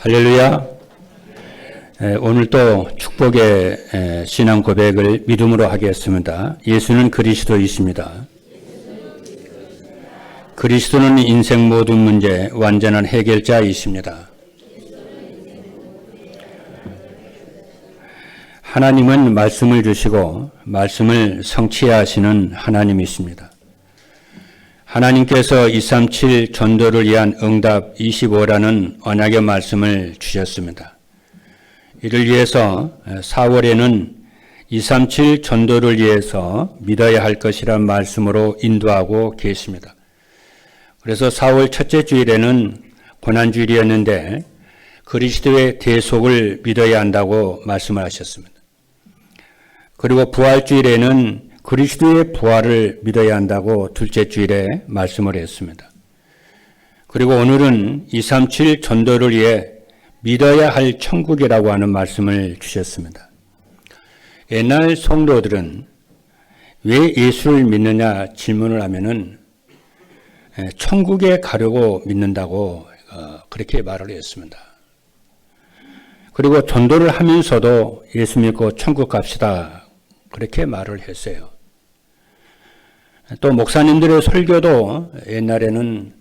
할렐루야. 오늘 또 축복의 신앙 고백을 믿음으로 하겠습니다. 예수는 그리스도이십니다. 그리스도는 인생 모든 문제 완전한 해결자이십니다. 하나님은 말씀을 주시고 말씀을 성취하시는 하나님이십니다. 하나님께서 237 전도를 위한 응답 25라는 언약의 말씀을 주셨습니다. 이를 위해서 4월에는 237 전도를 위해서 믿어야 할 것이란 말씀으로 인도하고 계십니다. 그래서 4월 첫째 주일에는 고난주일이었는데 그리스도의 대속을 믿어야 한다고 말씀을 하셨습니다. 그리고 부활주일에는 그리스도의 부활을 믿어야 한다고 둘째 주일에 말씀을 했습니다. 그리고 오늘은 237 전도를 위해 믿어야 할 천국이라고 하는 말씀을 주셨습니다. 옛날 성도들은 왜 예수를 믿느냐 질문을 하면은 천국에 가려고 믿는다고 그렇게 말을 했습니다. 그리고 전도를 하면서도 예수 믿고 천국 갑시다 그렇게 말을 했어요. 또 목사님들의 설교도 옛날에는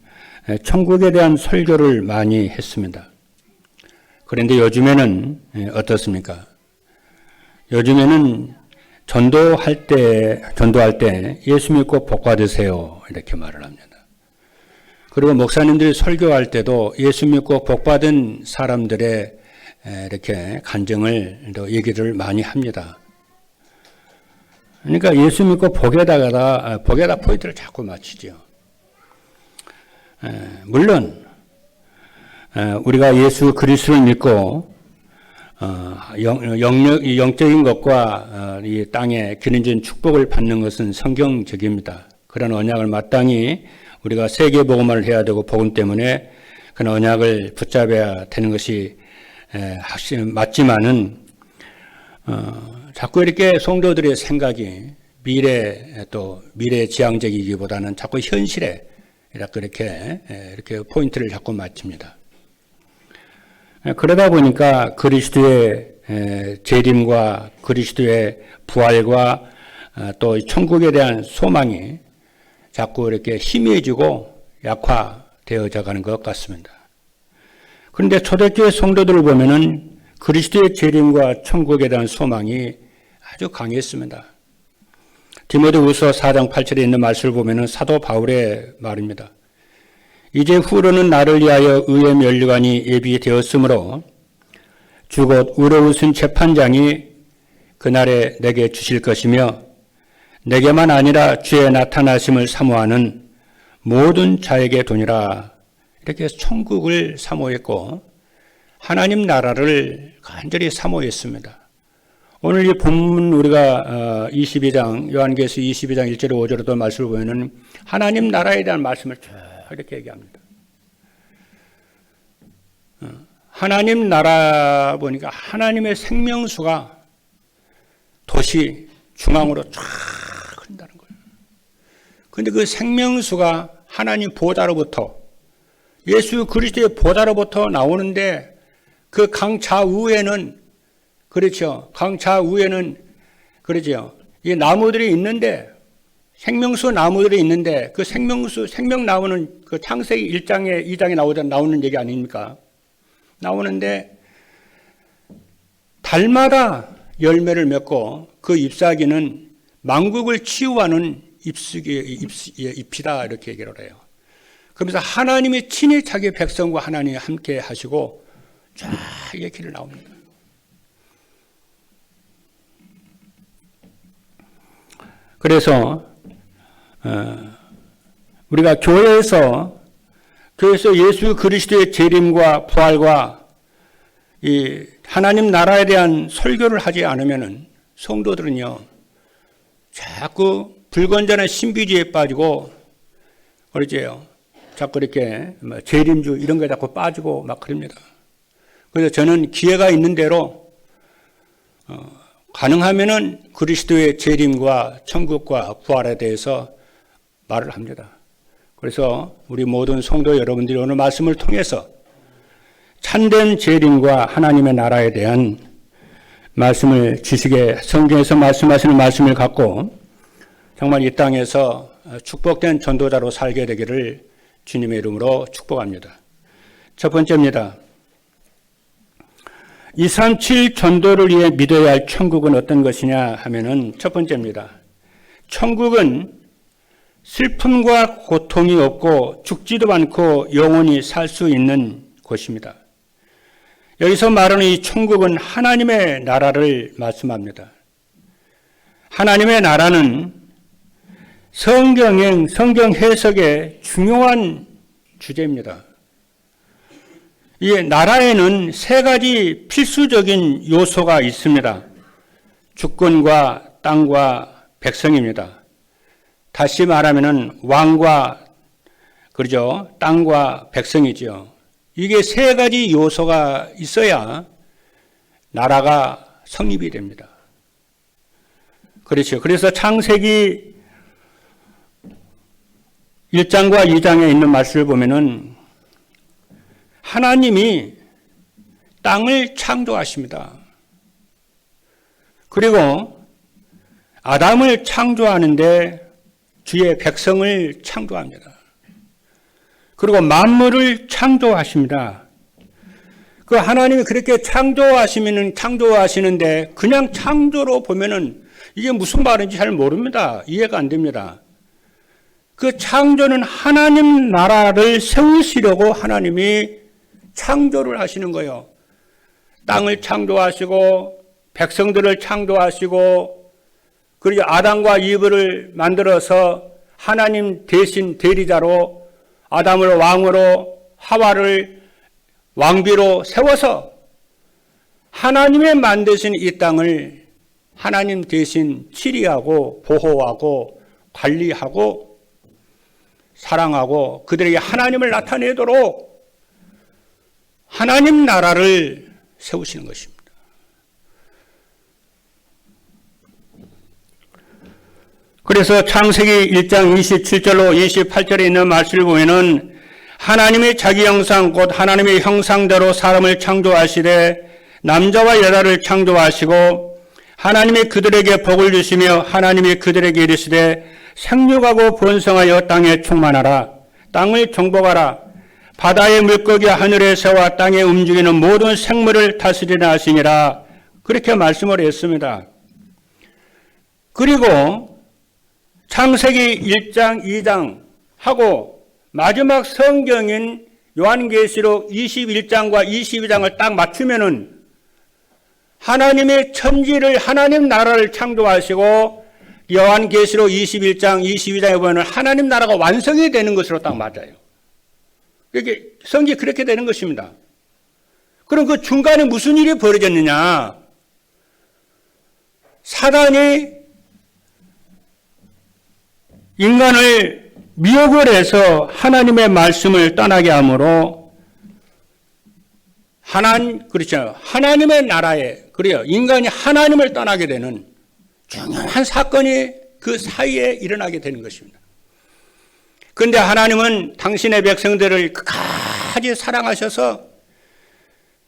천국에 대한 설교를 많이 했습니다. 그런데 요즘에는 어떻습니까? 요즘에는 전도할 때 예수 믿고 복 받으세요 이렇게 말을 합니다. 그리고 목사님들이 설교할 때도 예수 믿고 복 받은 사람들의 이렇게 간증을 얘기를 많이 합니다. 그러니까 예수 믿고 복에다 포인트를 자꾸 맞추죠. 물론 우리가 예수 그리스도를 믿고 영적인 것과 이 땅에 기능적인 축복을 받는 것은 성경적입니다. 그런 언약을 마땅히 우리가 세계복음을 해야 되고 복음 때문에 그런 언약을 붙잡아야 되는 것이 맞지만은 자꾸 이렇게 성도들의 생각이 미래지향적이기보다는 자꾸 현실에 이렇게 포인트를 자꾸 맞춥니다. 그러다 보니까 그리스도의 재림과 그리스도의 부활과 또 천국에 대한 소망이 자꾸 이렇게 희미해지고 약화되어져 가는 것 같습니다. 그런데 초대교회 성도들을 보면은 그리스도의 재림과 천국에 대한 소망이 아주 강했습니다. 디모데후서 4장 8절에 있는 말씀을 보면은 사도 바울의 말입니다. 이제 후로는 나를 위하여 의의 면류관이 예비되었으므로 주 곧 의로우신 재판장이 그날에 내게 주실 것이며 내게만 아니라 주의 나타나심을 사모하는 모든 자에게 도니라. 이렇게 천국을 사모했고 하나님 나라를 간절히 사모했습니다. 오늘 이 본문 우리가 22장 요한계시록 22장 1절에 5절에도 말씀을 보면은 하나님 나라에 대한 말씀을 쭉 이렇게 얘기합니다. 하나님 나라 보니까 하나님의 생명수가 도시 중앙으로 쫙 흐른다는 거예요. 그런데 그 생명수가 하나님 보좌로부터 예수 그리스도의 보좌로부터 나오는데 그 강 좌우에는 그렇죠. 강 좌우에는 그렇죠. 이 나무들이 있는데 생명수 나무들이 있는데 그 생명나무는 그 창세기 1장에 2장에 나오는 얘기 아닙니까? 나오는데 달마다 열매를 맺고 그 잎사귀는 만국을 치유하는 잎이다 이렇게 얘기를 해요. 그러면서 하나님이 친히 자기 백성과 하나님이 함께 하시고 쫙 얘기를 나옵니다. 그래서 우리가 교회에서 예수 그리스도의 재림과 부활과 이 하나님 나라에 대한 설교를 하지 않으면은 성도들은요 자꾸 불건전한 신비주의에 빠지고 그러죠. 자꾸 이렇게 재림주 이런 거에 자꾸 빠지고 막 그럽니다. 그래서 저는 기회가 있는 대로 가능하면은 그리스도의 재림과 천국과 부활에 대해서 말을 합니다. 그래서 우리 모든 성도 여러분들이 오늘 말씀을 통해서 참된 재림과 하나님의 나라에 대한 말씀을 지식의 성경에서 말씀하시는 말씀을 갖고 정말 이 땅에서 축복된 전도자로 살게 되기를 주님의 이름으로 축복합니다. 첫 번째입니다. 237 전도를 위해 믿어야 할 천국은 어떤 것이냐 하면은 첫 번째입니다. 천국은 슬픔과 고통이 없고 죽지도 않고 영원히 살 수 있는 곳입니다. 여기서 말하는 이 천국은 하나님의 나라를 말씀합니다. 하나님의 나라는 성경 해석의 중요한 주제입니다. 이 나라에는 세 가지 필수적인 요소가 있습니다. 주권과 땅과 백성입니다. 다시 말하면은 왕과 그러죠. 땅과 백성이죠. 이게 세 가지 요소가 있어야 나라가 성립이 됩니다. 그렇죠. 그래서 창세기 1장과 2장에 있는 말씀을 보면은 하나님이 땅을 창조하십니다. 그리고 아담을 창조하는데 주의 백성을 창조합니다. 그리고 만물을 창조하십니다. 그 하나님이 그렇게 창조하시는데 그냥 창조로 보면은 이게 무슨 말인지 잘 모릅니다. 이해가 안 됩니다. 그 창조는 하나님 나라를 세우시려고 하나님이 창조를 하시는 거예요. 땅을 창조하시고 백성들을 창조하시고 그리고 아담과 이브를 만들어서 하나님 대신 대리자로 아담을 왕으로 하와를 왕비로 세워서 하나님의 만드신 이 땅을 하나님 대신 치리하고 보호하고 관리하고 사랑하고 그들에게 하나님을 나타내도록 하나님 나라를 세우시는 것입니다. 그래서 창세기 1장 27절로 28절에 있는 말씀을 보면은 하나님의 자기 형상 곧 하나님의 형상대로 사람을 창조하시되 남자와 여자를 창조하시고 하나님이 그들에게 복을 주시며 하나님이 그들에게 이르시되 생육하고 번성하여 땅에 충만하라. 땅을 정복하라. 바다의 물고기와 하늘의 새와 땅에 움직이는 모든 생물을 다스리라 하시니라. 그렇게 말씀을 했습니다. 그리고 창세기 1장, 2장 하고 마지막 성경인 요한계시록 21장과 22장을 딱 맞추면은 하나님의 천지를 하나님 나라를 창조하시고 요한계시록 21장, 22장에 보면 하나님 나라가 완성이 되는 것으로 딱 맞아요. 이렇게 성경이 그렇게 되는 것입니다. 그럼 그 중간에 무슨 일이 벌어졌느냐? 사단이 인간을 미혹을 해서 하나님의 말씀을 떠나게 하므로 그렇죠. 하나님의 나라에 그래요. 인간이 하나님을 떠나게 되는 중요한 사건이 그 사이에 일어나게 되는 것입니다. 그런데 하나님은 당신의 백성들을 끝까지 사랑하셔서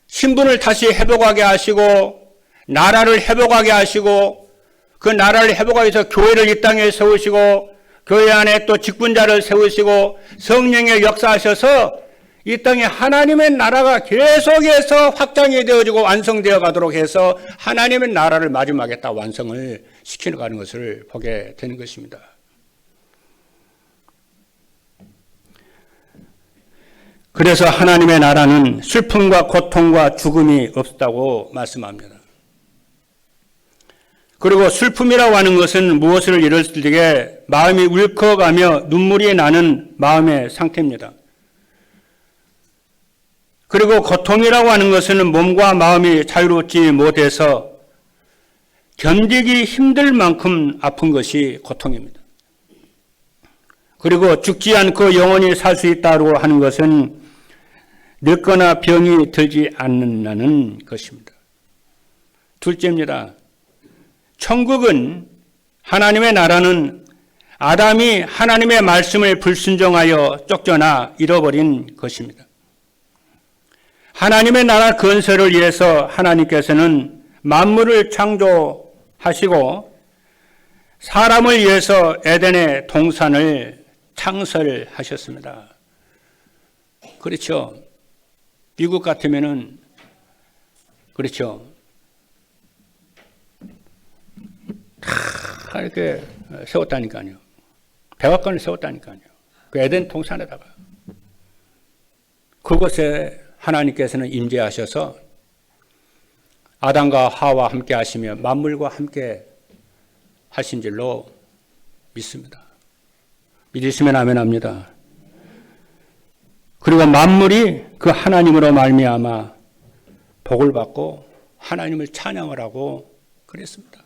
신분을 다시 회복하게 하시고 나라를 회복하게 하시고 그 나라를 회복하기 위해서 교회를 이 땅에 세우시고 교회 안에 또 직분자를 세우시고 성령의 역사하셔서 이 땅에 하나님의 나라가 계속해서 확장이 되어지고 완성되어 가도록 해서 하나님의 나라를 마지막에 딱 완성을 시켜가는 것을 보게 되는 것입니다. 그래서 하나님의 나라는 슬픔과 고통과 죽음이 없다고 말씀합니다. 그리고 슬픔이라고 하는 것은 무엇을 이룰 때에 마음이 울컥하며 눈물이 나는 마음의 상태입니다. 그리고 고통이라고 하는 것은 몸과 마음이 자유롭지 못해서 견디기 힘들 만큼 아픈 것이 고통입니다. 그리고 죽지 않고 영원히 살 수 있다고 하는 것은 늙거나 병이 들지 않는다는 것입니다. 둘째입니다. 천국은 하나님의 나라는 아담이 하나님의 말씀을 불순종하여 쫓겨나 잃어버린 것입니다. 하나님의 나라 건설을 위해서 하나님께서는 만물을 창조하시고 사람을 위해서 에덴의 동산을 창설하셨습니다. 그렇죠. 미국 같으면은 그렇죠. 다 이렇게 세웠다니까요. 백악관을 세웠다니까요. 그 에덴 동산에다가. 그곳에 하나님께서는 임재하셔서 아담과 하와 함께 하시며 만물과 함께 하신 줄로 믿습니다. 믿으시면 아멘 합니다. 그리고 만물이 그 하나님으로 말미암아 복을 받고 하나님을 찬양을 하고 그랬습니다.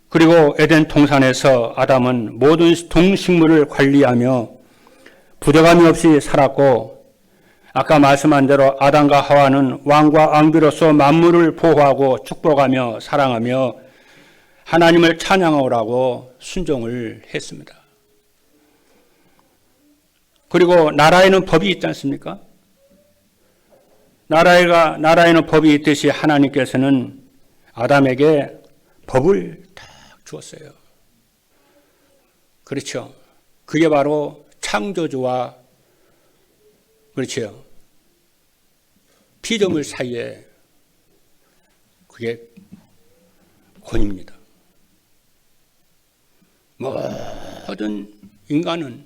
그리고 에덴 동산에서 아담은 모든 동식물을 관리하며 부족함이 없이 살았고, 아까 말씀한 대로 아담과 하와는 왕과 왕비로서 만물을 보호하고 축복하며 사랑하며 하나님을 찬양하라고 순종을 했습니다. 그리고 나라에는 법이 있지 않습니까? 나라에는 법이 있듯이 하나님께서는 아담에게 법을 딱 주었어요. 그렇죠. 그게 바로 창조주와 그렇죠. 피조물 사이에 그게 권입니다. 모든 인간은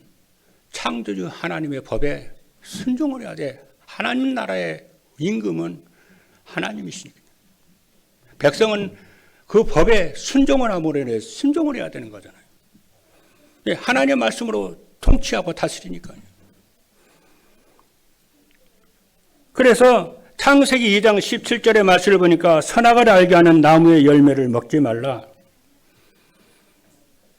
창조주 하나님의 법에 순종을 해야 돼. 하나님 나라의 임금은 하나님이시니까. 백성은 그 법에 순종을 하므로 순종을 해야 되는 거잖아요. 하나님의 말씀으로 통치하고 다스리니까요. 그래서 창세기 2장 17절의 말씀을 보니까 선악을 알게 하는 나무의 열매를 먹지 말라.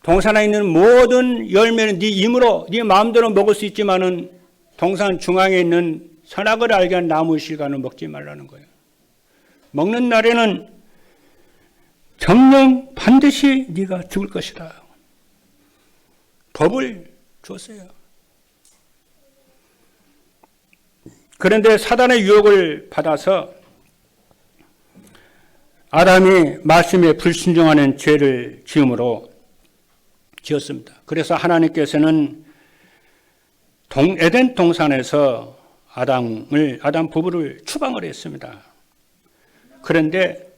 동산에 있는 모든 열매는 네 힘으로 네 마음대로 먹을 수 있지만은 동산 중앙에 있는 선악을 알게 하는 나무 실과는 먹지 말라는 거예요. 먹는 날에는 정녕 반드시 네가 죽을 것이다. 법을 줬어요. 그런데 사단의 유혹을 받아서 아담이 말씀에 불순종하는 죄를 지었습니다. 그래서 하나님께서는 에덴 동산에서 아담 부부를 추방을 했습니다. 그런데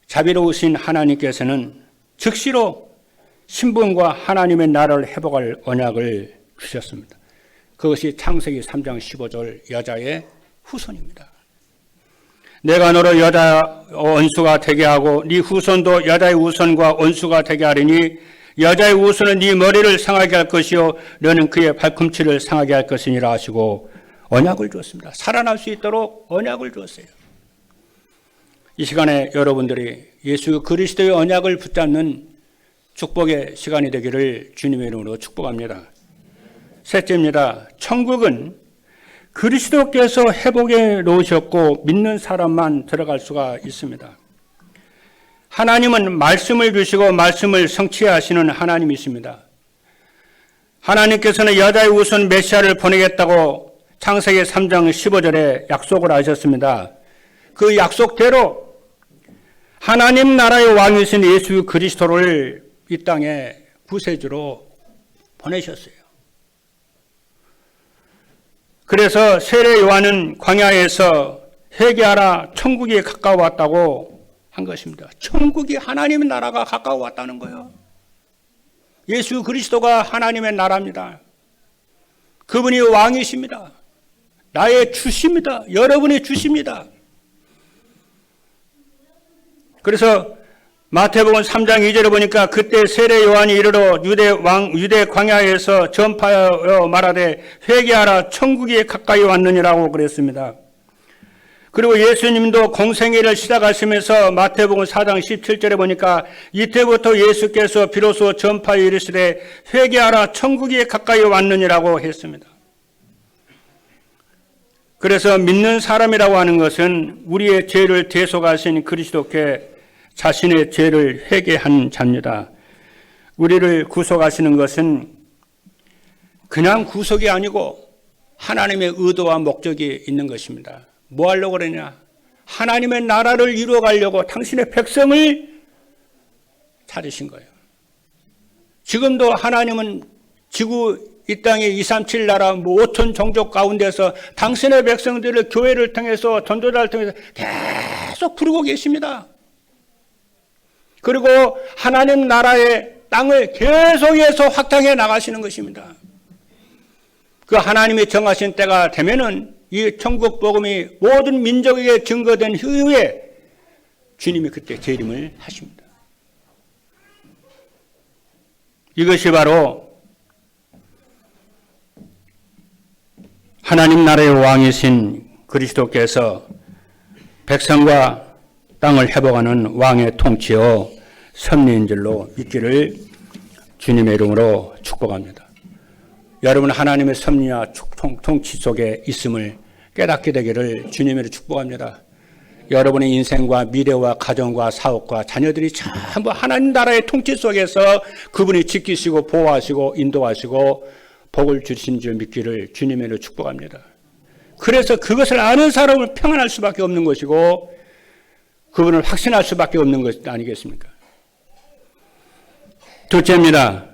자비로우신 하나님께서는 즉시로 신분과 하나님의 나라를 회복할 언약을 주셨습니다. 그것이 창세기 3장 15절 여자의 후손입니다. 내가 너로 여자 원수가 되게 하고 네 후손도 여자의 후손과 원수가 되게 하리니 여자의 후손은 네 머리를 상하게 할 것이요 너는 그의 발꿈치를 상하게 할 것이니라 하시고 언약을 주었습니다. 살아날 수 있도록 언약을 주었어요. 이 시간에 여러분들이 예수 그리스도의 언약을 붙잡는 축복의 시간이 되기를 주님의 이름으로 축복합니다. 셋째입니다. 천국은 그리스도께서 회복해 놓으셨고 믿는 사람만 들어갈 수가 있습니다. 하나님은 말씀을 주시고 말씀을 성취하시는 하나님이십니다. 하나님께서는 여자의 우선 메시아를 보내겠다고 창세기 3장 15절에 약속을 하셨습니다. 그 약속대로 하나님 나라의 왕이신 예수 그리스도를 이 땅에 구세주로 보내셨어요. 그래서 세례 요한은 광야에서 회개하라 천국이 가까워왔다고 한 것입니다. 천국이 하나님의 나라가 가까워왔다는 거예요. 예수 그리스도가 하나님의 나라입니다. 그분이 왕이십니다. 나의 주십니다. 여러분의 주십니다. 그래서 마태복음 3장 2절에 보니까 그때 세례 요한이 이르러 유대 광야에서 전파하여 말하되 회개하라 천국이 가까이 왔느니라고 그랬습니다. 그리고 예수님도 공생애를 시작하시면서 마태복음 4장 17절에 보니까 이때부터 예수께서 비로소 전파하여 이르시되 회개하라 천국이 가까이 왔느니라고 했습니다. 그래서 믿는 사람이라고 하는 것은 우리의 죄를 대속하신 그리스도께 자신의 죄를 회개한 자입니다. 우리를 구속하시는 것은 그냥 구속이 아니고 하나님의 의도와 목적이 있는 것입니다. 뭐 하려고 그러냐? 하나님의 나라를 이루어가려고 당신의 백성을 찾으신 거예요. 지금도 하나님은 지구 이 땅의 237 나라 5천 종족 가운데서 당신의 백성들을 교회를 통해서 전도자를 통해서 계속 부르고 계십니다. 그리고 하나님 나라의 땅을 계속해서 확장해 나가시는 것입니다. 그 하나님이 정하신 때가 되면은 이 천국 복음이 모든 민족에게 증거된 후에 주님이 그때 재림을 하십니다. 이것이 바로 하나님 나라의 왕이신 그리스도께서 백성과 땅을 회복하는 왕의 통치요 섭리인 줄로 믿기를 주님의 이름으로 축복합니다. 여러분 하나님의 섭리와 통치 속에 있음을 깨닫게 되기를 주님으로 축복합니다. 여러분의 인생과 미래와 가정과 사업과 자녀들이 전부 하나님 나라의 통치 속에서 그분이 지키시고 보호하시고 인도하시고 복을 주신 줄 믿기를 주님으로 축복합니다. 그래서 그것을 아는 사람은 평안할 수밖에 없는 것이고 그분을 확신할 수밖에 없는 것 아니겠습니까? 둘째입니다.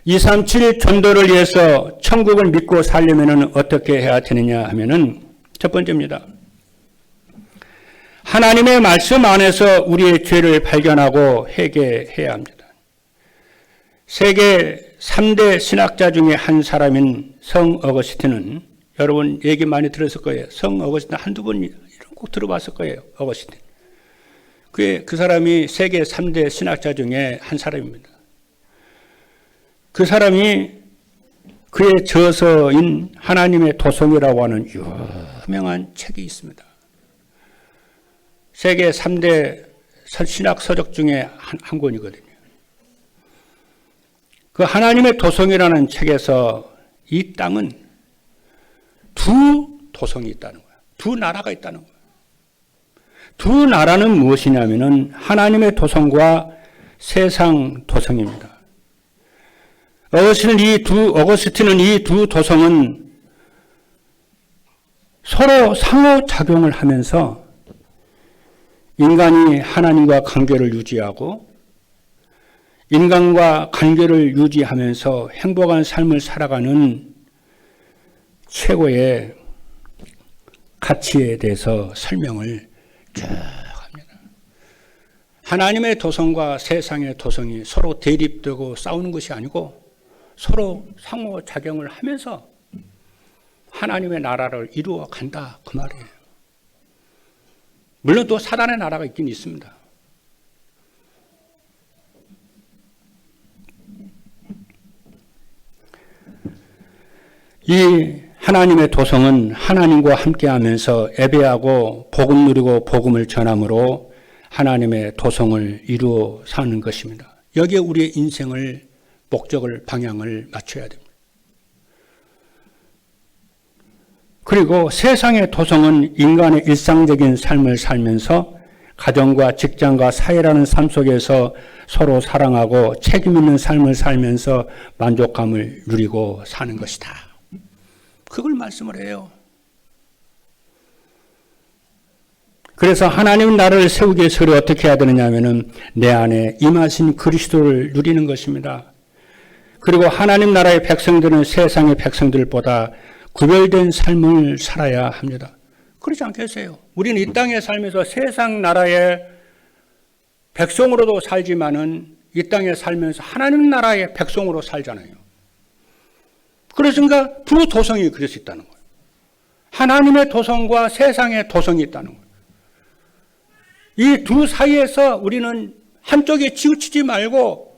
237 전도를 위해서 천국을 믿고 살려면 어떻게 해야 되느냐 하면은 첫 번째입니다. 하나님의 말씀 안에서 우리의 죄를 발견하고 회개해야 합니다. 세계 3대 신학자 중에 한 사람인 성 어거스틴은 여러분 얘기 많이 들었을 거예요. 성 어거스틴 한두 번 꼭 들어봤을 거예요. 어거스틴. 그 사람이 세계 3대 신학자 중에 한 사람입니다. 그 사람이 그의 저서인 하나님의 도성이라고 하는 유명한 책이 있습니다. 세계 3대 신학 서적 중에 한 권이거든요. 그 하나님의 도성이라는 책에서 이 땅은 두 도성이 있다는 거예요. 두 나라가 있다는 거예요. 두 나라는 무엇이냐면은 하나님의 도성과 세상 도성입니다. 어거스틴은 이 두 도성은 서로 상호작용을 하면서 인간이 하나님과 관계를 유지하고 인간과 관계를 유지하면서 행복한 삶을 살아가는 최고의 가치에 대해서 설명을 쭉 합니다. 하나님의 도성과 세상의 도성이 서로 대립되고 싸우는 것이 아니고 서로 상호작용을 하면서 하나님의 나라를 이루어 간다 그 말이에요. 물론 또 사단의 나라가 있긴 있습니다. 이 하나님의 도성은 하나님과 함께하면서 예배하고 복음 누리고 복음을 전함으로 하나님의 도성을 이루어 사는 것입니다. 여기에 우리의 인생을 목적을 방향을 맞춰야 됩니다. 그리고 세상의 도성은 인간의 일상적인 삶을 살면서 가정과 직장과 사회라는 삶 속에서 서로 사랑하고 책임 있는 삶을 살면서 만족감을 누리고 사는 것이다. 그걸 말씀을 해요. 그래서 하나님 나라를 세우기 위해서 어떻게 해야 되느냐 하면은 내 안에 임하신 그리스도를 누리는 것입니다. 그리고 하나님 나라의 백성들은 세상의 백성들보다 구별된 삶을 살아야 합니다. 그렇지 않겠어요? 우리는 이 땅에 살면서 세상 나라의 백성으로도 살지만은 이 땅에 살면서 하나님 나라의 백성으로 살잖아요. 그러니까 두 도성이 그럴 수 있다는 거예요. 하나님의 도성과 세상의 도성이 있다는 거예요. 이 두 사이에서 우리는 한쪽에 치우치지 말고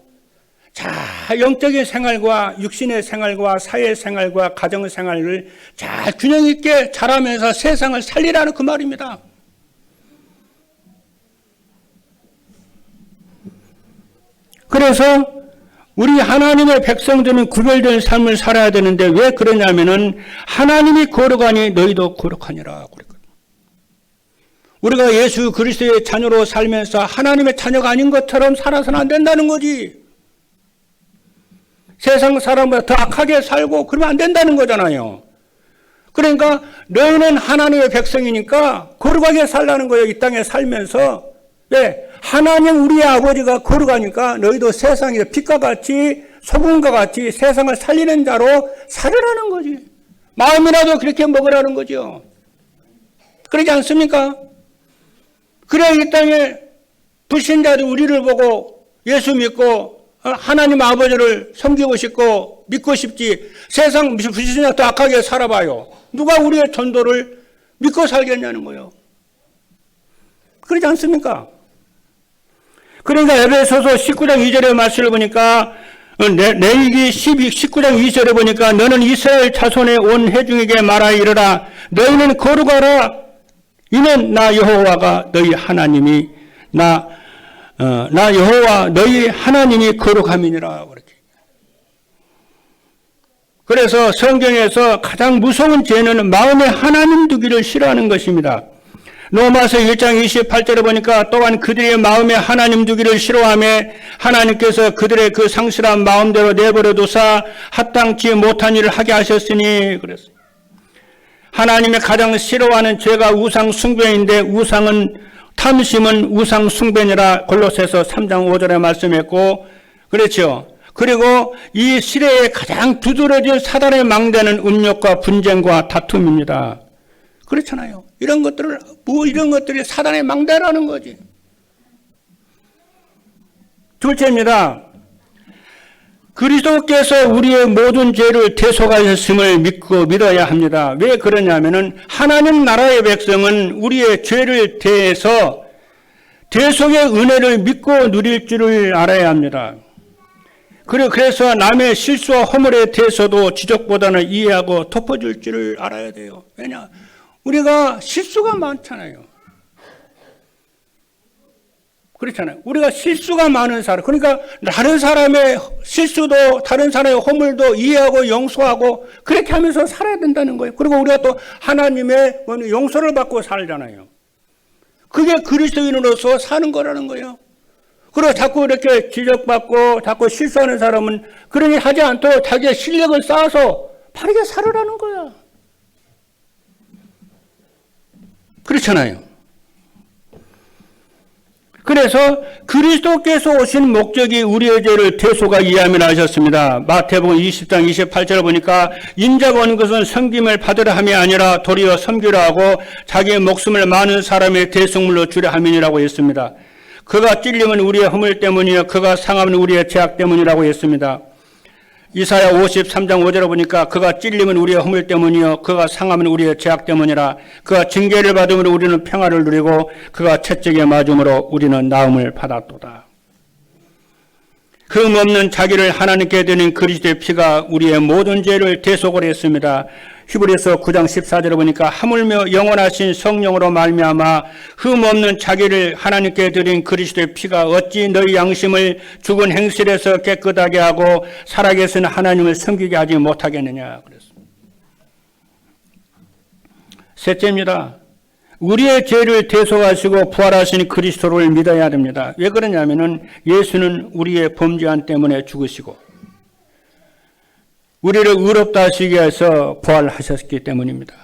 자, 영적인 생활과 육신의 생활과 사회 생활과 가정 생활을 잘 균형 있게 잘하면서 세상을 살리라는 그 말입니다. 그래서 우리 하나님의 백성들은 구별된 삶을 살아야 되는데 왜 그러냐면은 하나님이 거룩하니 너희도 거룩하니라 그랬거든요. 우리가 예수 그리스도의 자녀로 살면서 하나님의 자녀가 아닌 것처럼 살아서는 안 된다는 거지. 세상 사람보다 더 악하게 살고 그러면 안 된다는 거잖아요. 그러니까 너희는 하나님의 백성이니까 거룩하게 살라는 거예요. 이 땅에 살면서. 왜? 하나님 우리의 아버지가 거룩하니까 너희도 세상에 빛과 같이 소금과 같이 세상을 살리는 자로 살으라는 거지. 마음이라도 그렇게 먹으라는 거죠. 그러지 않습니까? 그래야 이 땅에 불신자들 우리를 보고 예수 믿고 하나님 아버지를 섬기고 싶고 믿고 싶지. 세상 불신자 더 악하게 살아봐요. 누가 우리의 전도를 믿고 살겠냐는 거예요. 그러지 않습니까? 그러니까 에베소서 19장 2절의 말씀을 보니까 레위기 19장 2절에 보니까 너는 이스라엘 자손의 온 회중에게 말하여 이르라. 너희는 거룩하라. 이는 나 여호와가 너희 하나님이 나 여호와 너희 하나님이 거룩함이니라. 그렇게. 그래서 성경에서 가장 무서운 죄는 마음에 하나님 두기를 싫어하는 것입니다. 로마서 1장 28절에 보니까 또한 그들의 마음에 하나님 두기를 싫어하며 하나님께서 그들의 그 상실한 마음대로 내버려 두사 합당치 못한 일을 하게 하셨으니 그랬어요. 하나님의 가장 싫어하는 죄가 우상 숭배인데 우상은 탐심은 우상 숭배니라 골로새서 3장 5절에 말씀했고 그렇죠. 그리고 이 시대에 가장 두드러진 사단의 망대는 음욕과 분쟁과 다툼입니다. 그렇잖아요. 이런 것들이 사단의 망대라는 거지. 둘째입니다. 그리스도께서 우리의 모든 죄를 대속하셨음을 믿어야 합니다. 왜 그러냐면은 하나님 나라의 백성은 우리의 죄를 대해서 대속의 은혜를 믿고 누릴 줄을 알아야 합니다. 그래서 남의 실수와 허물에 대해서도 지적보다는 이해하고 덮어줄 줄을 알아야 돼요. 왜냐? 우리가 실수가 많잖아요. 그렇잖아요. 우리가 실수가 많은 사람. 그러니까 다른 사람의 실수도 다른 사람의 허물도 이해하고 용서하고 그렇게 하면서 살아야 된다는 거예요. 그리고 우리가 또 하나님의 용서를 받고 살잖아요. 그게 그리스도인으로서 사는 거라는 거예요. 그리고 자꾸 이렇게 지적받고 자꾸 실수하는 사람은 그러니 하지 않도록 자기의 실력을 쌓아서 바르게 살으라는 거야. 그렇잖아요. 그래서 그리스도께서 오신 목적이 우리의 죄를 대속하기 위함이라 하셨습니다. 마태복음 20장 28절을 보니까 인자가 온 것은 섬김을 받으려 함이 아니라 도리어 섬기려 하고 자기의 목숨을 많은 사람의 대속물로 주려 함이니라고 했습니다. 그가 찔림은 우리의 허물 때문이요 그가 상함은 우리의 죄악 때문이라고 했습니다. 이사야 53장 5절에 보니까 그가 찔림은 우리의 허물 때문이요 그가 상함은 우리의 죄악 때문이라. 그가 징계를 받음으로 우리는 평화를 누리고 그가 채찍에 맞음으로 우리는 나음을 받았도다. 흠 없는 자기를 하나님께 드린 그리스도의 피가 우리의 모든 죄를 대속을 했습니다. 히브리서 9장 14절에 보니까 하물며 영원하신 성령으로 말미암아 흠 없는 자기를 하나님께 드린 그리스도의 피가 어찌 너희 양심을 죽은 행실에서 깨끗하게 하고 살아계신 하나님을 섬기게 하지 못하겠느냐 그랬습니다. 셋째입니다. 우리의 죄를 대속하시고 부활하신 그리스도를 믿어야 됩니다. 왜 그러냐면은 예수는 우리의 범죄한 때문에 죽으시고 우리를 의롭다 하시기 위해서 부활하셨기 때문입니다.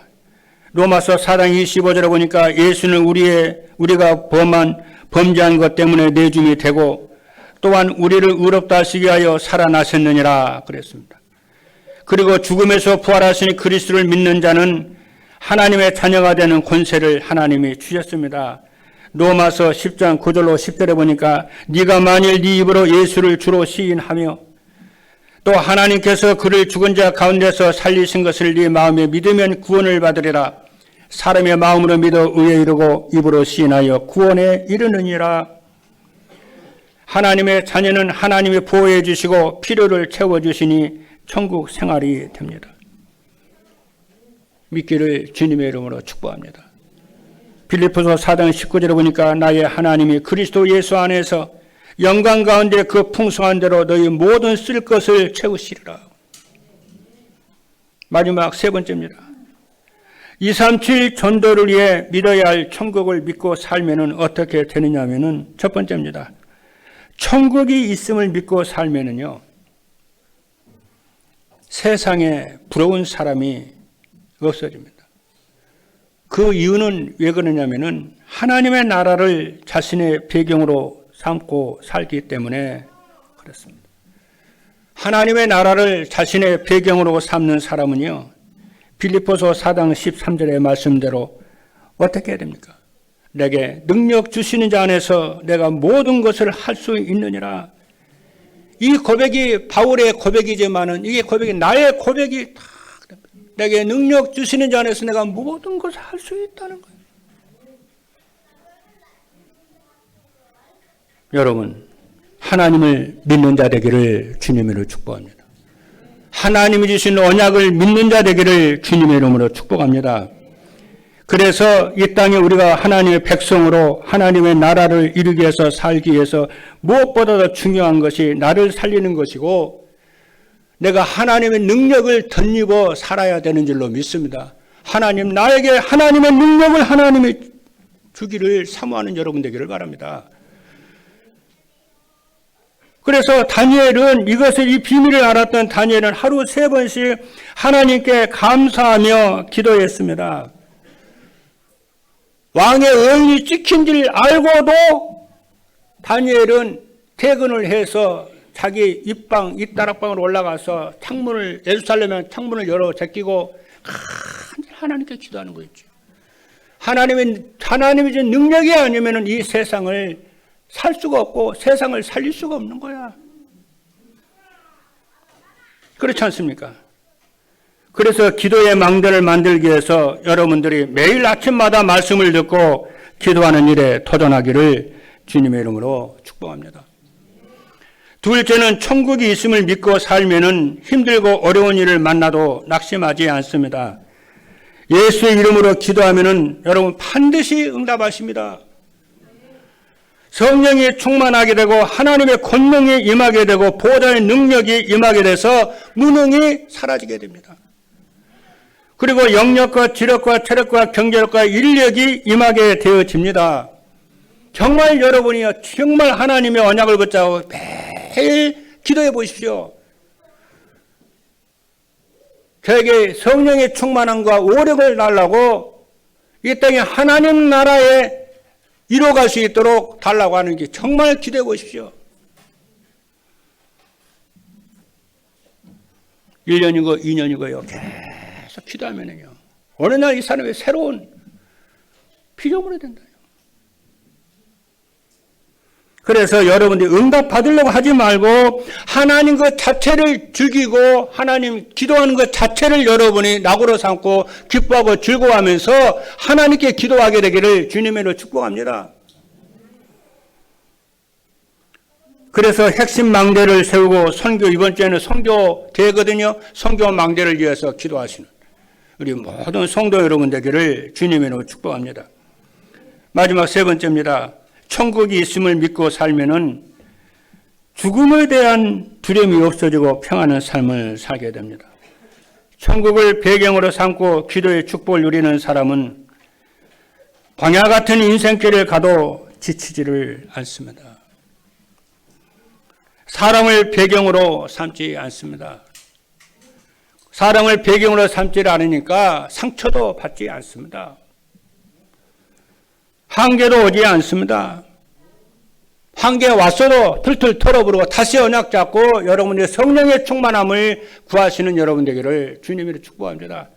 로마서 4장 25절에 보니까 예수는 우리가 범죄한 것 때문에 내줌이 되고 또한 우리를 의롭다 하시기 위하여 살아나셨느니라 그랬습니다. 그리고 죽음에서 부활하신 그리스도를 믿는 자는 하나님의 자녀가 되는 권세를 하나님이 주셨습니다. 로마서 10장 9절로 10절에 보니까 네가 만일 네 입으로 예수를 주로 시인하며 또 하나님께서 그를 죽은 자 가운데서 살리신 것을 네 마음에 믿으면 구원을 받으리라. 사람의 마음으로 믿어 의에 이르고 입으로 시인하여 구원에 이르느니라. 하나님의 자녀는 하나님이 보호해 주시고 필요를 채워주시니 천국 생활이 됩니다. 믿기를 주님의 이름으로 축복합니다. 빌립보서 4장 19절에 보니까 나의 하나님이 그리스도 예수 안에서 영광 가운데 그 풍성한 대로 너희 모든 쓸 것을 채우시리라. 마지막 세 번째입니다. 237 전도를 위해 믿어야 할 천국을 믿고 살면은 어떻게 되느냐 하면은 첫 번째입니다. 천국이 있음을 믿고 살면은요 세상에 부러운 사람이 없어집니다. 그 이유는 왜 그러냐면은 하나님의 나라를 자신의 배경으로 삼고 살기 때문에 그렇습니다. 하나님의 나라를 자신의 배경으로 삼는 사람은요, 빌립보서 4장 13절의 말씀대로 어떻게 해야 됩니까? 내게 능력 주시는 자 안에서 내가 모든 것을 할 수 있느니라. 이 고백이 바울의 고백이지만은 이게 고백이 나의 고백이 다 내게 능력 주시는 자 안에서 내가 모든 것을 할 수 있다는 거예요. 여러분, 하나님을 믿는 자 되기를 주님으로 축복합니다. 하나님이 주신 언약을 믿는 자 되기를 주님의 이름으로 축복합니다. 그래서 이 땅에 우리가 하나님의 백성으로 하나님의 나라를 이루기 위해서 살기 위해서 무엇보다도 중요한 것이 나를 살리는 것이고 내가 하나님의 능력을 덧입어 살아야 되는 줄로 믿습니다. 하나님, 나에게 하나님의 능력을 하나님이 주기를 사모하는 여러분 되기를 바랍니다. 그래서 다니엘은 이 비밀을 알았던 다니엘은 하루 3번씩 하나님께 감사하며 기도했습니다. 왕의 의인이 찍힌 줄 알고도 다니엘은 퇴근을 해서 자기 윗다락방으로 올라가서 예루살렘의 창문을 열어 제끼고 하나님께 기도하는 거였죠. 하나님이 준 능력이 아니면 이 세상을 살 수가 없고 세상을 살릴 수가 없는 거야. 그렇지 않습니까? 그래서 기도의 망대를 만들기 위해서 여러분들이 매일 아침마다 말씀을 듣고 기도하는 일에 도전하기를 주님의 이름으로 축복합니다. 둘째는 천국이 있음을 믿고 살면은 힘들고 어려운 일을 만나도 낙심하지 않습니다. 예수의 이름으로 기도하면은 여러분 반드시 응답하십니다. 성령이 충만하게 되고 하나님의 권능이 임하게 되고 보호자의 능력이 임하게 돼서 무능이 사라지게 됩니다. 그리고 영력과 지력과 체력과 경제력과 인력이 임하게 되어집니다. 정말 여러분이 정말 하나님의 언약을 붙잡고 매일 기도해 보십시오. 저에게 성령의 충만함과 오력을 달라고 이 땅에 하나님 나라에 이뤄갈 수 있도록 달라고 하는 게 정말 기도해 보십시오. 1년이고 2년이고요. 계속 기도하면요. 어느 날 이 사람의 새로운 피조물이 된다. 그래서 여러분들이 응답 받으려고 하지 말고 하나님 것 자체를 즐기고 하나님 기도하는 것 자체를 여러분이 낙으로 삼고 기뻐하고 즐거워하면서 하나님께 기도하게 되기를 주님으로 축복합니다. 그래서 핵심 망대를 세우고 이번 주에는 선교대거든요. 선교 망대를 위해서 기도하시는 우리 모든 성도 여러분 되기를 주님으로 축복합니다. 마지막 3번째입니다. 천국이 있음을 믿고 살면은 죽음에 대한 두려움이 없어지고 평안한 삶을 살게 됩니다. 천국을 배경으로 삼고 기도의 축복을 누리는 사람은 광야 같은 인생길을 가도 지치지를 않습니다. 사랑을 배경으로 삼지 않습니다. 사랑을 배경으로 삼지 않으니까 상처도 받지 않습니다. 한계도 오지 않습니다. 한계 왔어도 틀틀 털어버리고 다시 언약 잡고 여러분의 성령의 충만함을 구하시는 여러분 되기를 주님으로 축복합니다.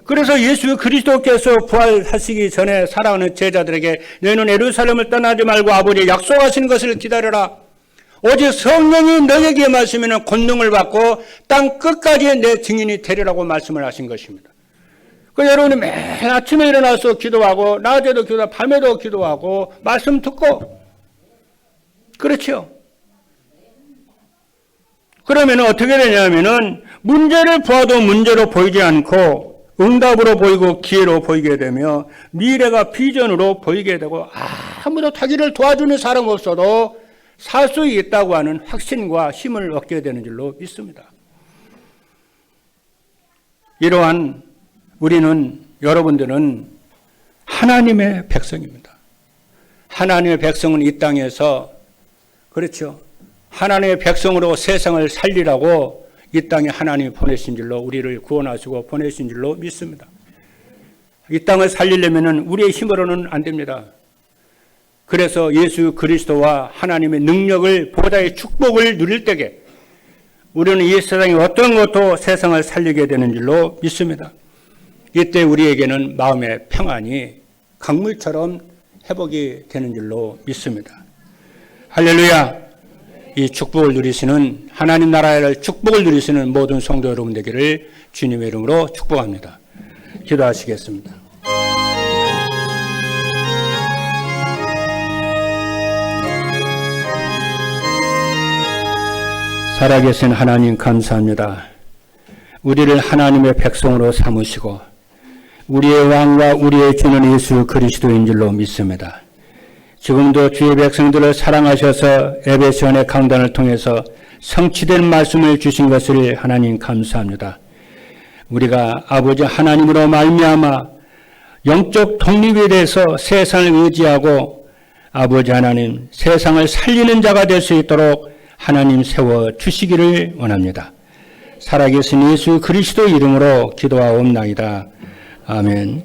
그래서 예수 그리스도께서 부활하시기 전에 사랑하는 제자들에게 너희는 예루살렘을 떠나지 말고 아버지 약속하신 것을 기다려라. 오직 성령이 너에게 임하시면 권능을 받고 땅 끝까지 내 증인이 되리라고 말씀을 하신 것입니다. 여러분이 매일 아침에 일어나서 기도하고 낮에도 기도하고 밤에도 기도하고 말씀 듣고 그렇죠. 그러면 어떻게 되냐면은 문제를 보아도 문제로 보이지 않고 응답으로 보이고 기회로 보이게 되며 미래가 비전으로 보이게 되고 아무도 자기를 도와주는 사람 없어도 살 수 있다고 하는 확신과 힘을 얻게 되는 줄로 믿습니다. 이러한 여러분들은 하나님의 백성입니다. 하나님의 백성은 이 땅에서 그렇죠. 하나님의 백성으로 세상을 살리라고 이 땅에 하나님이 보내신 줄로 우리를 구원하시고 보내신 줄로 믿습니다. 이 땅을 살리려면 우리의 힘으로는 안 됩니다. 그래서 예수 그리스도와 하나님의 능력을 보다의 축복을 누릴 때에 우리는 이 세상에 어떤 것도 세상을 살리게 되는 줄로 믿습니다. 이때 우리에게는 마음의 평안이 강물처럼 회복이 되는 줄로 믿습니다. 할렐루야! 이 축복을 누리시는 하나님 나라의 축복을 누리시는 모든 성도 여러분 되기를 주님의 이름으로 축복합니다. 기도하시겠습니다. 살아계신 하나님 감사합니다. 우리를 하나님의 백성으로 삼으시고 우리의 왕과 우리의 주는 예수 그리스도인 줄로 믿습니다. 지금도 주의 백성들을 사랑하셔서 에베소원의 강단을 통해서 성취된 말씀을 주신 것을 하나님 감사합니다. 우리가 아버지 하나님으로 말미암아 영적 독립에 대해서 세상을 의지하고 아버지 하나님 세상을 살리는 자가 될 수 있도록 하나님 세워 주시기를 원합니다. 살아계신 예수 그리스도 이름으로 기도하옵나이다. 아멘.